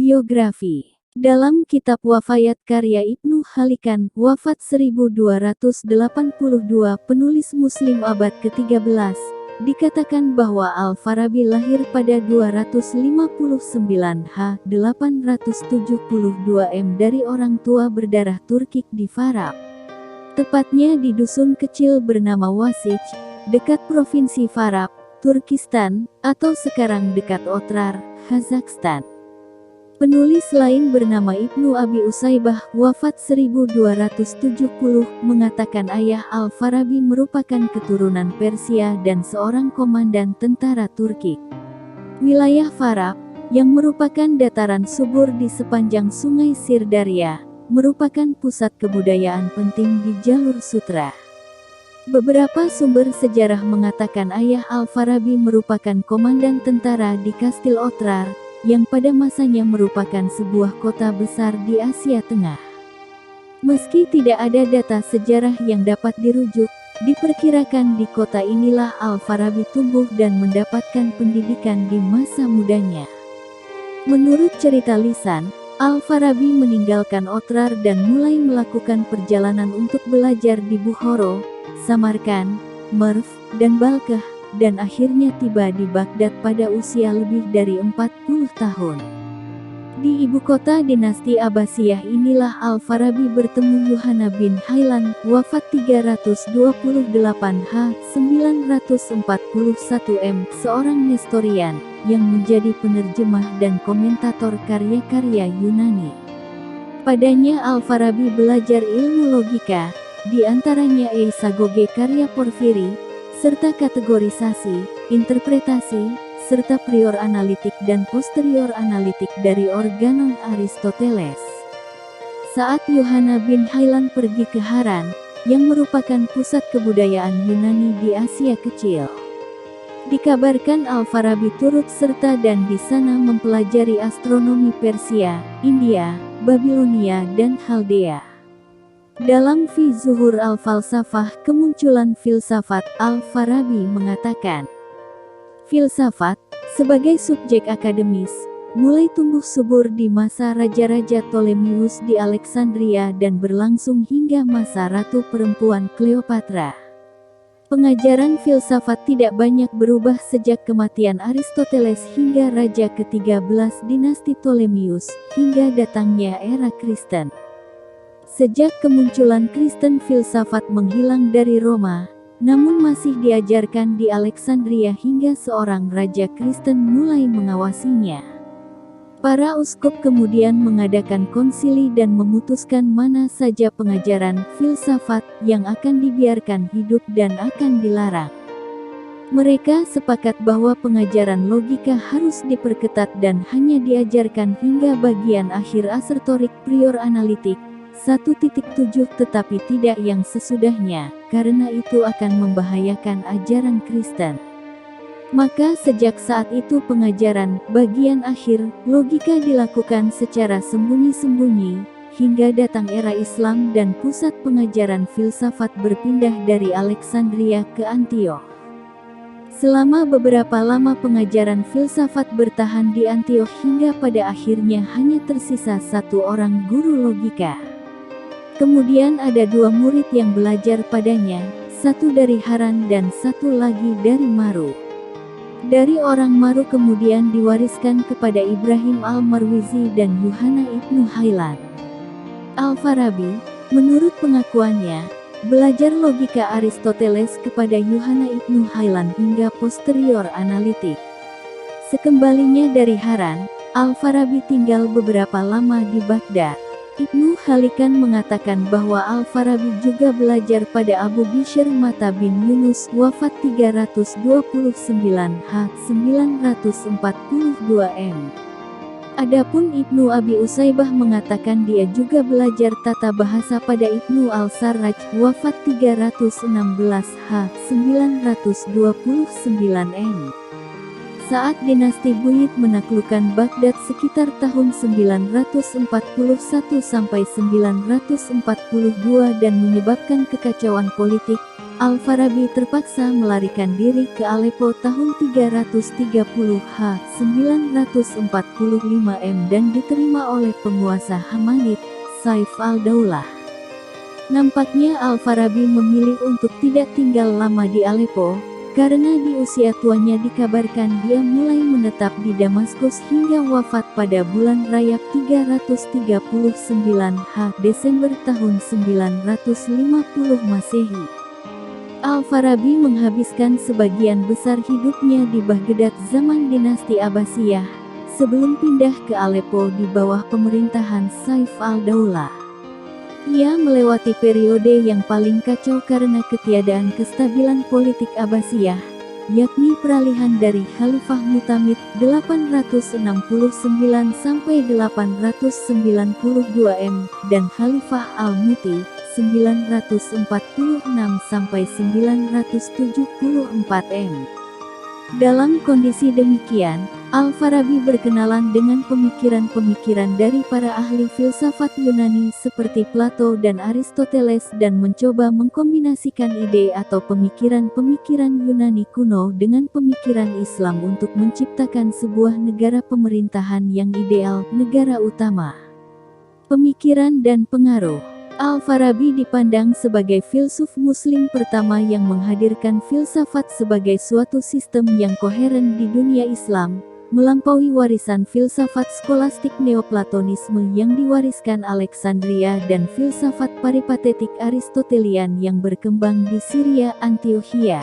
Biografi. Dalam kitab Wafayat karya Ibnu Halikan, wafat 1282, penulis Muslim abad ke-13, dikatakan bahwa Al-Farabi lahir pada 259 872 dari orang tua berdarah Turkik di Farab. Tepatnya di dusun kecil bernama Wasij, dekat provinsi Farab, Turkistan, atau sekarang dekat Otrar, Kazakhstan. Penulis lain bernama Ibnu Abi Usaibah, wafat 1270, mengatakan ayah Al-Farabi merupakan keturunan Persia dan seorang komandan tentara Turki. Wilayah Farab, yang merupakan dataran subur di sepanjang sungai Sirdarya, merupakan pusat kebudayaan penting di jalur sutra. Beberapa sumber sejarah mengatakan ayah Al-Farabi merupakan komandan tentara di Kastil Otrar, yang pada masanya merupakan sebuah kota besar di Asia Tengah. Meski tidak ada data sejarah yang dapat dirujuk, diperkirakan di kota inilah Al-Farabi tumbuh dan mendapatkan pendidikan di masa mudanya. Menurut cerita lisan, Al-Farabi meninggalkan Otrar dan mulai melakukan perjalanan untuk belajar di Bukhara, Samarkand, Merv, dan Balkh, dan akhirnya tiba di Baghdad pada usia lebih dari 40 tahun. Di ibu kota dinasti Abbasiyah inilah Al-Farabi bertemu Yuhanna bin Haylan, wafat 328 seorang nestorian, yang menjadi penerjemah dan komentator karya-karya Yunani. Padanya Al-Farabi belajar ilmu logika, di antaranya eisagoge karya Porfiri, serta kategorisasi, interpretasi, serta prior analitik dan posterior analitik dari organon Aristoteles. Saat Yuhanna bin Haylan pergi ke Haran, yang merupakan pusat kebudayaan Yunani di Asia Kecil, dikabarkan Al-Farabi turut serta dan di sana mempelajari astronomi Persia, India, Babilonia dan Khaldea. Dalam Fi Zuhur Al-Falsafah, kemunculan filsafat, Al-Farabi mengatakan, filsafat, sebagai subjek akademis, mulai tumbuh subur di masa Raja-Raja Ptolemeus di Alexandria dan berlangsung hingga masa Ratu Perempuan Cleopatra. Pengajaran filsafat tidak banyak berubah sejak kematian Aristoteles hingga Raja ke-13 dinasti Ptolemeus, hingga datangnya era Kristen. Sejak kemunculan Kristen, filsafat menghilang dari Roma, namun masih diajarkan di Alexandria hingga seorang raja Kristen mulai mengawasinya. Para uskup kemudian mengadakan konsili dan memutuskan mana saja pengajaran filsafat yang akan dibiarkan hidup dan akan dilarang. Mereka sepakat bahwa pengajaran logika harus diperketat dan hanya diajarkan hingga bagian akhir asertorik prior analitik 1.7, tetapi tidak yang sesudahnya, karena itu akan membahayakan ajaran Kristen. Maka sejak saat itu pengajaran bagian akhir logika dilakukan secara sembunyi-sembunyi, hingga datang era Islam dan pusat pengajaran filsafat berpindah dari Alexandria ke Antioch. Selama beberapa lama pengajaran filsafat bertahan di Antioch hingga pada akhirnya hanya tersisa satu orang guru logika. Kemudian ada dua murid yang belajar padanya, satu dari Haran dan satu lagi dari Maru. Dari orang Maru kemudian diwariskan kepada Ibrahim al-Marwizi dan Yuhanna ibnu Haylan. Al-Farabi, menurut pengakuannya, belajar logika Aristoteles kepada Yuhanna ibnu Haylan hingga posterior analitik. Sekembalinya dari Haran, Al-Farabi tinggal beberapa lama di Baghdad. Ibnu Halikan mengatakan bahwa Al-Farabi juga belajar pada Abu Bishr Mata bin Yunus, wafat 329 942 Adapun Ibnu Abi Usaibah mengatakan dia juga belajar tata bahasa pada Ibnu Al-Sarraj, wafat 316 929 Saat dinasti Buyid menaklukkan Baghdad sekitar tahun 941 sampai 942 dan menyebabkan kekacauan politik, Al-Farabi terpaksa melarikan diri ke Aleppo tahun 330 945 dan diterima oleh penguasa Hamanid, Saif al-Daulah. Nampaknya Al-Farabi memilih untuk tidak tinggal lama di Aleppo, karena di usia tuanya dikabarkan dia mulai menetap di Damaskus hingga wafat pada bulan Rajab 339 Desember tahun 950 Masehi. Al-Farabi menghabiskan sebagian besar hidupnya di Baghdad zaman dinasti Abbasiyah, sebelum pindah ke Aleppo di bawah pemerintahan Saif al-Daulah. Ia melewati periode yang paling kacau karena ketiadaan kestabilan politik Abbasiyah, yakni peralihan dari Khalifah Mu'tamid 869 sampai 892 dan Khalifah Al-Mu'ti 946 sampai 974 Dalam kondisi demikian, Al-Farabi berkenalan dengan pemikiran-pemikiran dari para ahli filsafat Yunani seperti Plato dan Aristoteles dan mencoba mengkombinasikan ide atau pemikiran-pemikiran Yunani kuno dengan pemikiran Islam untuk menciptakan sebuah negara pemerintahan yang ideal, negara utama. Pemikiran dan pengaruh. Al-Farabi dipandang sebagai filsuf muslim pertama yang menghadirkan filsafat sebagai suatu sistem yang koheren di dunia Islam, melampaui warisan filsafat skolastik Neoplatonisme yang diwariskan Alexandria dan filsafat peripatetik Aristotelian yang berkembang di Syria Antiochia.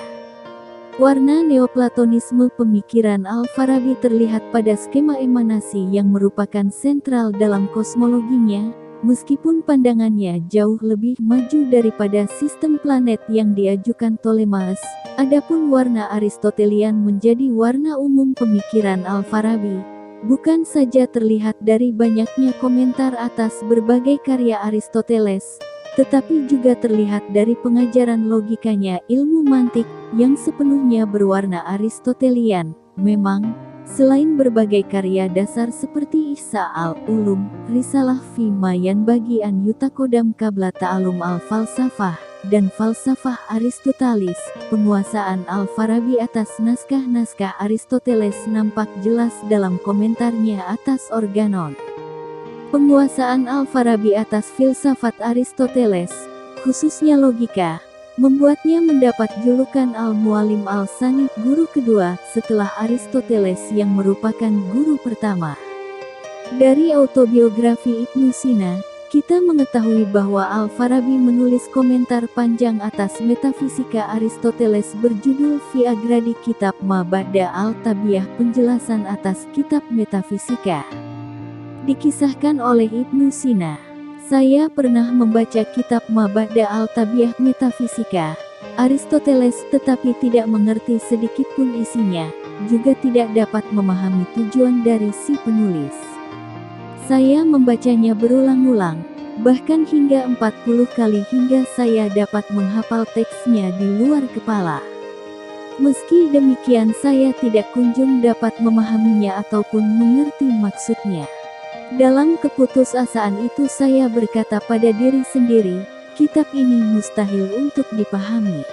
Warna Neoplatonisme pemikiran Al-Farabi terlihat pada skema emanasi yang merupakan sentral dalam kosmologinya, meskipun pandangannya jauh lebih maju daripada sistem planet yang diajukan Ptolemeus. Adapun warna Aristotelian menjadi warna umum pemikiran Al-Farabi, bukan saja terlihat dari banyaknya komentar atas berbagai karya Aristoteles, tetapi juga terlihat dari pengajaran logikanya ilmu mantik, yang sepenuhnya berwarna Aristotelian. Memang, selain berbagai karya dasar seperti Ihsa al-Ulum, Risalah fi ma yanbaghi an yutaqaddam qabla ta'allum al-falsafah, dan Falsafah Aristotelis, penguasaan Al-Farabi atas naskah-naskah Aristoteles nampak jelas dalam komentarnya atas Organon. Penguasaan Al-Farabi atas filsafat Aristoteles, khususnya logika, membuatnya mendapat julukan Al-Muallim Al-Sani, guru kedua, setelah Aristoteles yang merupakan guru pertama. Dari autobiografi Ibnu Sina, kita mengetahui bahwa Al-Farabi menulis komentar panjang atas metafisika Aristoteles berjudul Fi Agradi Kitab Ma Ba'da Al-Tabiyah, penjelasan atas kitab metafisika. Dikisahkan oleh Ibnu Sina, saya pernah membaca kitab Ma Ba'da Al-Tabiyah metafisika Aristoteles tetapi tidak mengerti sedikitpun isinya, juga tidak dapat memahami tujuan dari si penulis. Saya membacanya berulang-ulang, bahkan hingga 40 kali hingga saya dapat menghafal teksnya di luar kepala. Meski demikian saya tidak kunjung dapat memahaminya ataupun mengerti maksudnya. Dalam keputusasaan itu saya berkata pada diri sendiri, kitab ini mustahil untuk dipahami.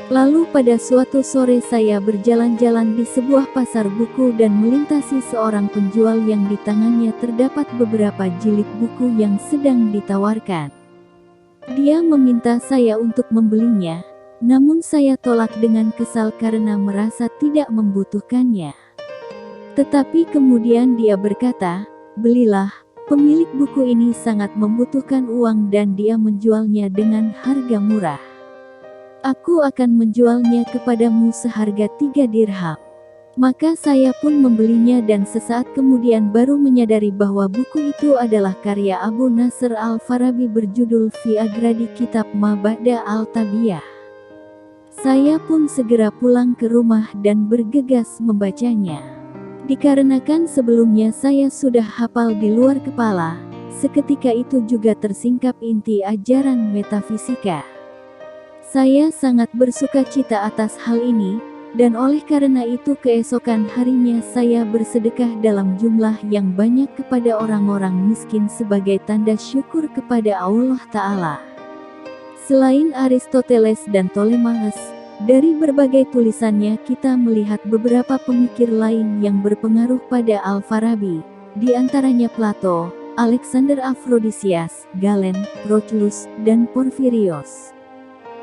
Lalu pada suatu sore saya berjalan-jalan di sebuah pasar buku dan melintasi seorang penjual yang di tangannya terdapat beberapa jilid buku yang sedang ditawarkan. Dia meminta saya untuk membelinya, namun saya tolak dengan kesal karena merasa tidak membutuhkannya. Tetapi kemudian dia berkata, "Belilah, pemilik buku ini sangat membutuhkan uang dan dia menjualnya dengan harga murah. Aku akan menjualnya kepadamu seharga 3 dirham." Maka saya pun membelinya dan sesaat kemudian baru menyadari bahwa buku itu adalah karya Abu Nasr Al-Farabi berjudul Fi Agradi Kitab Ma Ba'da Al-Tabiyah. Saya pun segera pulang ke rumah dan bergegas membacanya. Dikarenakan sebelumnya saya sudah hafal di luar kepala, seketika itu juga tersingkap inti ajaran metafisika. Saya sangat bersuka cita atas hal ini, dan oleh karena itu keesokan harinya saya bersedekah dalam jumlah yang banyak kepada orang-orang miskin sebagai tanda syukur kepada Allah Ta'ala. Selain Aristoteles dan Ptolemeus, dari berbagai tulisannya kita melihat beberapa pemikir lain yang berpengaruh pada Al-Farabi, di antaranya Plato, Alexander Aphrodisias, Galen, Proclus, dan Porphyrios.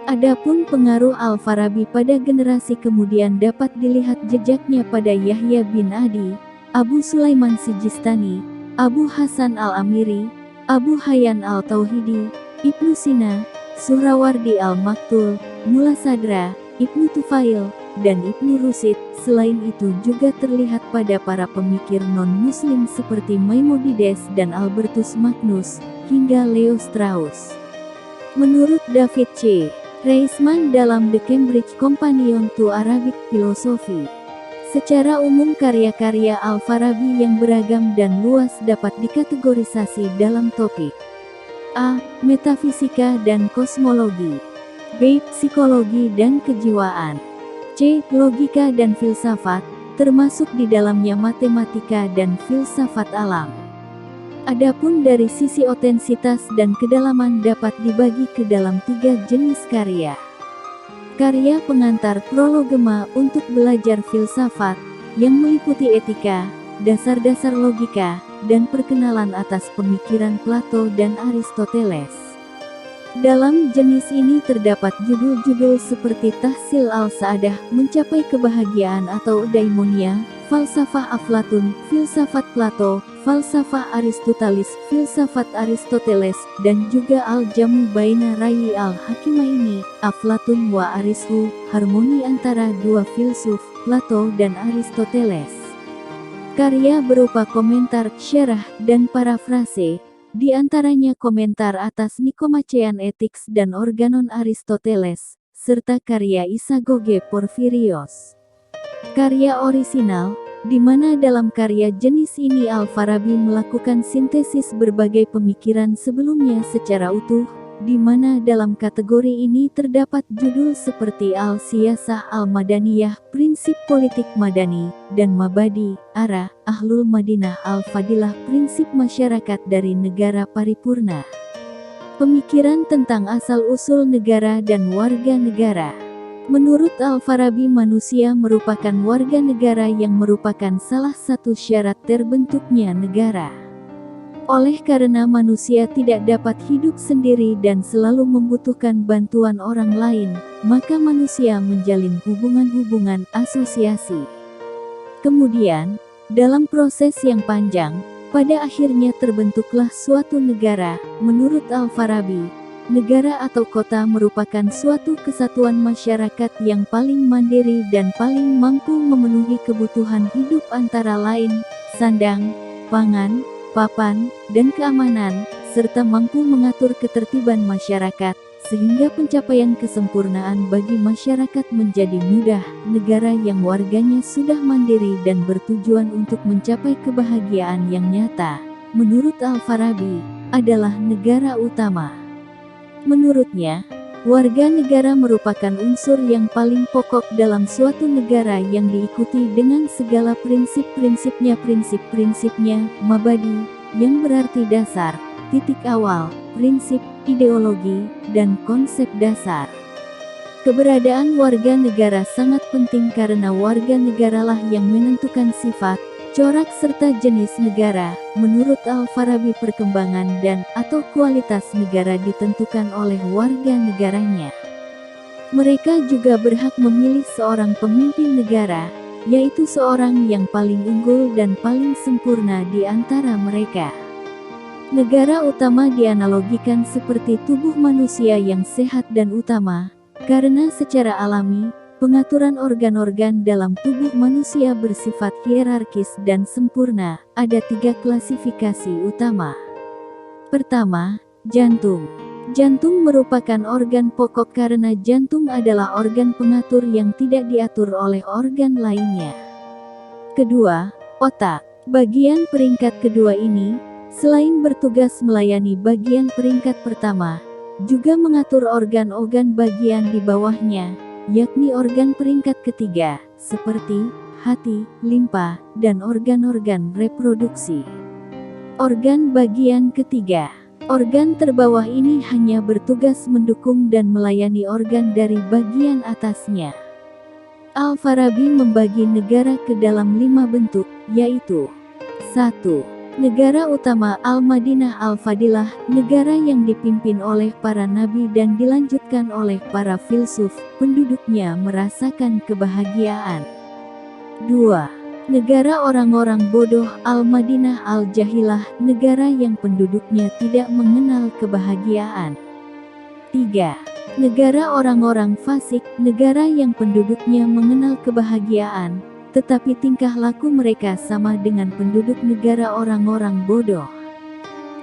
Adapun pengaruh Al-Farabi pada generasi kemudian dapat dilihat jejaknya pada Yahya bin Adi, Abu Sulaiman Sijistani, Abu Hasan al-Amiri, Abu Hayyan al-Tauhidi, Ibnu Sina, Suhrawardi al-Maktul, Mulla Sadra, Ibnu Tufail, dan Ibnu Rushd. Selain itu juga terlihat pada para pemikir non-muslim seperti Maimonides dan Albertus Magnus, hingga Leo Strauss. Menurut David C. Reisman dalam The Cambridge Companion to Arabic Philosophy, secara umum karya-karya Al-Farabi yang beragam dan luas dapat dikategorisasi dalam topik A. Metafisika dan kosmologi, B. Psikologi dan kejiwaan, C. Logika dan filsafat, termasuk di dalamnya matematika dan filsafat alam. Adapun dari sisi otensitas dan kedalaman dapat dibagi ke dalam 3 jenis karya. Karya pengantar prolegoma untuk belajar filsafat, yang meliputi etika, dasar-dasar logika, dan perkenalan atas pemikiran Plato dan Aristoteles. Dalam jenis ini terdapat judul-judul seperti Tahsil al-Sa'adah, Mencapai Kebahagiaan atau Daimonia, Falsafah Aflatun, Filsafat Plato, Falsafah Aristoteles, Filsafat Aristoteles, dan juga Al-Jamu Baina Ra'yi al-Hakimaini, Aflatun wa Arishu, harmoni antara dua filsuf, Plato dan Aristoteles. Karya berupa komentar, syarah, dan parafrase, di antaranya komentar atas Nicomachean Ethics dan Organon Aristoteles, serta karya Isagoge Porphyrios. Karya orisinal, di mana dalam karya jenis ini Al-Farabi melakukan sintesis berbagai pemikiran sebelumnya secara utuh, di mana dalam kategori ini terdapat judul seperti Al-Siyasah Al-Madaniyah, Prinsip Politik Madani, dan Mabadi, Ara, Ahlul Madinah Al-Fadilah, Prinsip Masyarakat dari Negara Paripurna. Pemikiran tentang asal-usul negara dan warga negara. Menurut Al-Farabi, manusia merupakan warga negara yang merupakan salah satu syarat terbentuknya negara. Oleh karena manusia tidak dapat hidup sendiri dan selalu membutuhkan bantuan orang lain, maka manusia menjalin hubungan-hubungan asosiasi. Kemudian, dalam proses yang panjang, pada akhirnya terbentuklah suatu negara. Menurut Al-Farabi, negara atau kota merupakan suatu kesatuan masyarakat yang paling mandiri dan paling mampu memenuhi kebutuhan hidup antara lain, sandang, pangan, papan, dan keamanan, serta mampu mengatur ketertiban masyarakat, sehingga pencapaian kesempurnaan bagi masyarakat menjadi mudah. Negara yang warganya sudah mandiri dan bertujuan untuk mencapai kebahagiaan yang nyata, menurut Al-Farabi, adalah negara utama. Menurutnya, warga negara merupakan unsur yang paling pokok dalam suatu negara yang diikuti dengan segala prinsip-prinsipnya. Prinsip-prinsipnya, mabadi, yang berarti dasar, titik awal, prinsip, ideologi, dan konsep dasar. Keberadaan warga negara sangat penting karena warga negaralah yang menentukan sifat, corak serta jenis negara. Menurut Al-Farabi, perkembangan dan atau kualitas negara ditentukan oleh warga negaranya. Mereka juga berhak memilih seorang pemimpin negara, yaitu seorang yang paling unggul dan paling sempurna di antara mereka. Negara utama dianalogikan seperti tubuh manusia yang sehat dan utama, karena secara alami, pengaturan organ-organ dalam tubuh manusia bersifat hierarkis dan sempurna. Ada 3 klasifikasi utama. Pertama, jantung. Jantung merupakan organ pokok karena jantung adalah organ pengatur yang tidak diatur oleh organ lainnya. Kedua, otak. Bagian peringkat kedua ini, selain bertugas melayani bagian peringkat pertama, juga mengatur organ-organ bagian di bawahnya, yakni organ peringkat ketiga, seperti hati, limpa, dan organ-organ reproduksi. Organ bagian ketiga. Organ terbawah ini hanya bertugas mendukung dan melayani organ dari bagian atasnya. Al-Farabi membagi negara ke dalam 5 bentuk, yaitu 1. Negara utama Al-Madinah Al-Fadilah, negara yang dipimpin oleh para nabi dan dilanjutkan oleh para filsuf, penduduknya merasakan kebahagiaan. 2. Negara orang-orang bodoh Al-Madinah Al-Jahilah, negara yang penduduknya tidak mengenal kebahagiaan. 3. Negara orang-orang fasik, negara yang penduduknya mengenal kebahagiaan, tetapi tingkah laku mereka sama dengan penduduk negara orang-orang bodoh.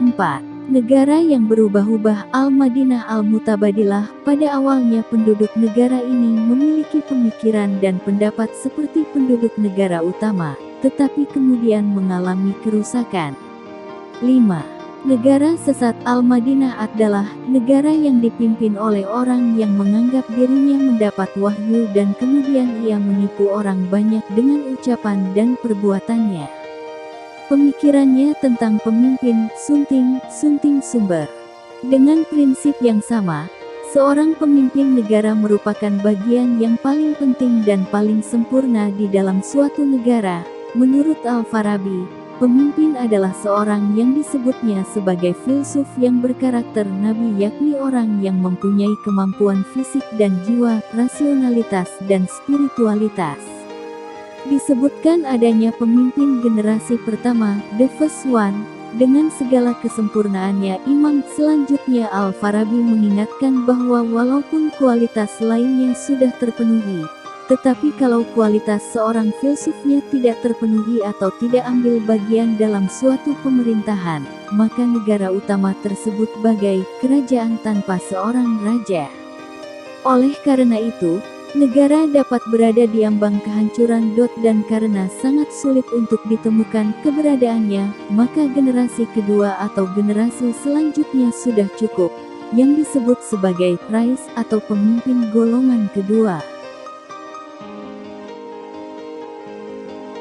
4. Negara yang berubah-ubah Al-Madinah Al-Mutabadilah, pada awalnya penduduk negara ini memiliki pemikiran dan pendapat seperti penduduk negara utama, tetapi kemudian mengalami kerusakan. 5. Negara sesat Al-Madinah adalah negara yang dipimpin oleh orang yang menganggap dirinya mendapat wahyu dan kemudian ia menipu orang banyak dengan ucapan dan perbuatannya. Pemikirannya tentang pemimpin, sunting sumber. Dengan prinsip yang sama, seorang pemimpin negara merupakan bagian yang paling penting dan paling sempurna di dalam suatu negara. Menurut Al-Farabi, pemimpin adalah seorang yang disebutnya sebagai filsuf yang berkarakter nabi, yakni orang yang mempunyai kemampuan fisik dan jiwa, rasionalitas dan spiritualitas. Disebutkan adanya pemimpin generasi pertama, the first one, dengan segala kesempurnaannya. Imam selanjutnya Al-Farabi mengingatkan bahwa walaupun kualitas lainnya sudah terpenuhi, tetapi kalau kualitas seorang filsufnya tidak terpenuhi atau tidak ambil bagian dalam suatu pemerintahan, maka negara utama tersebut bagai kerajaan tanpa seorang raja. Oleh karena itu, negara dapat berada di ambang kehancuran. Dan karena sangat sulit untuk ditemukan keberadaannya, maka generasi kedua atau generasi selanjutnya sudah cukup, yang disebut sebagai rais atau pemimpin golongan kedua.